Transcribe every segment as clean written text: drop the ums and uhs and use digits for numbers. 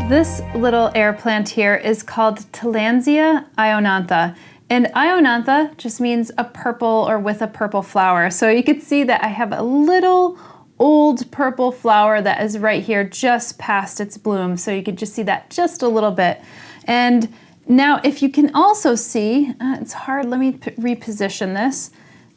This little air plant here is called Tillandsia ionantha. And ionantha just means a purple or with a purple flower. So you can see that I have a little old purple flower that is right here just past its bloom. So you can just see that just a little bit. And now if you can also see, it's hard, let me reposition this.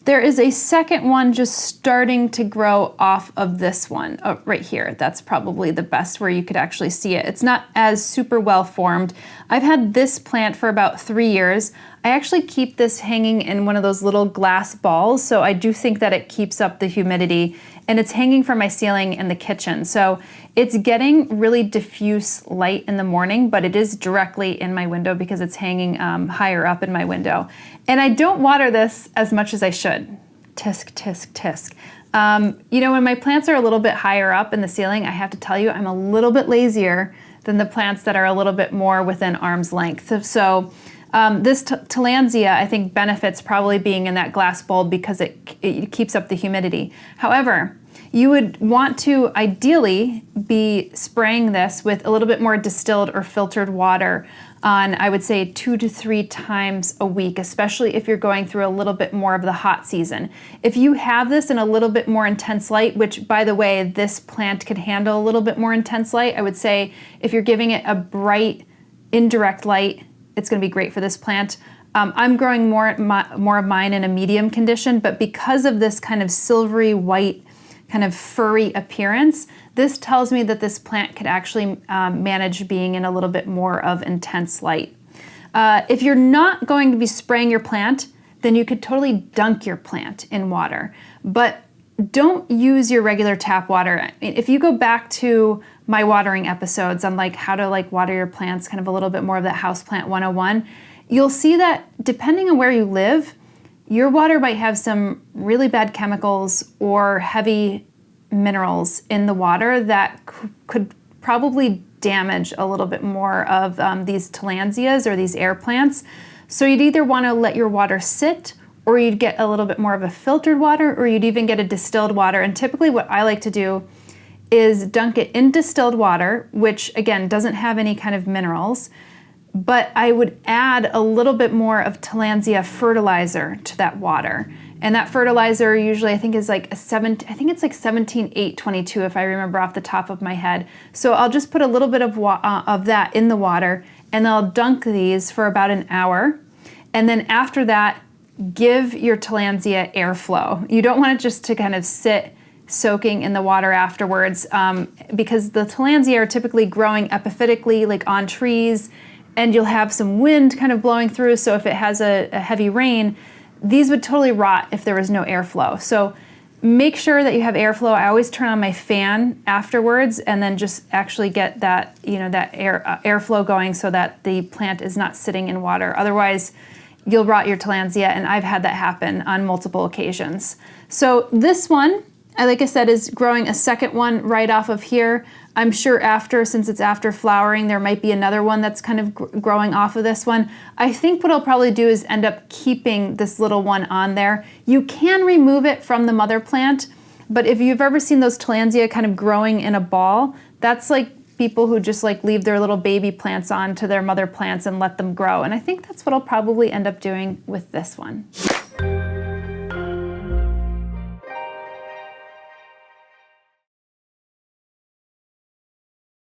There is a second one just starting to grow off of this one right here. That's probably the best where you could actually see it. It's not as super well formed. I've had this plant for about 3 years. I actually keep this hanging in one of those little glass balls, so I do think that it keeps up the humidity, and it's hanging from my ceiling in the kitchen. So it's getting really diffuse light in the morning, but it is directly in my window because it's hanging higher up in my window. And I don't water this as much as I should. Tisk, tisk, tisk. You know, when my plants are a little bit higher up in the ceiling, I have to tell you, I'm a little bit lazier than the plants that are a little bit more within arm's length. So this Tillandsia, I think, benefits probably being in that glass bulb because it keeps up the humidity. However, you would want to ideally be spraying this with a little bit more distilled or filtered water on, I would say, 2 to 3 times a week, especially if you're going through a little bit more of the hot season. If you have this in a little bit more intense light, which, by the way, this plant could handle a little bit more intense light, I would say if you're giving it a bright, indirect light, it's going to be great for this plant. I'm growing more of mine in a medium condition, but because of this kind of silvery white, kind of furry appearance, this tells me that this plant could actually manage being in a little bit more of intense light. If you're not going to be spraying your plant, then you could totally dunk your plant in water, but don't use your regular tap water. I mean, if you go back to my watering episodes on like how to like water your plants, kind of a little bit more of that Houseplant 101, you'll see that depending on where you live, your water might have some really bad chemicals or heavy minerals in the water that could probably damage a little bit more of these Tillandsias or these air plants. So you'd either want to let your water sit, or you'd get a little bit more of a filtered water, or you'd even get a distilled water. And typically what I like to do is dunk it in distilled water, which again doesn't have any kind of minerals, but I would add a little bit more of Tillandsia fertilizer to that water. And that fertilizer usually I think is like I think it's like 17-8-22 if I remember off the top of my head. So I'll just put a little bit of that in the water, and I'll dunk these for about an hour. And then after that, give your Tillandsia airflow. You don't want it just to kind of sit soaking in the water afterwards because the Tillandsia are typically growing epiphytically, like on trees, and you'll have some wind kind of blowing through. So if it has a heavy rain, these would totally rot if there was no airflow. So make sure that you have airflow. I always turn on my fan afterwards and then just actually get that, you know, that airflow going so that the plant is not sitting in water. Otherwise, you'll rot your Tillandsia, and I've had that happen on multiple occasions. So this one, like I said, is growing a second one right off of here. I'm sure since it's after flowering, there might be another one that's kind of growing off of this one. I think what I'll probably do is end up keeping this little one on there. You can remove it from the mother plant, but if you've ever seen those Tillandsia kind of growing in a ball, that's like people who just like leave their little baby plants on to their mother plants and let them grow. And I think that's what I'll probably end up doing with this one.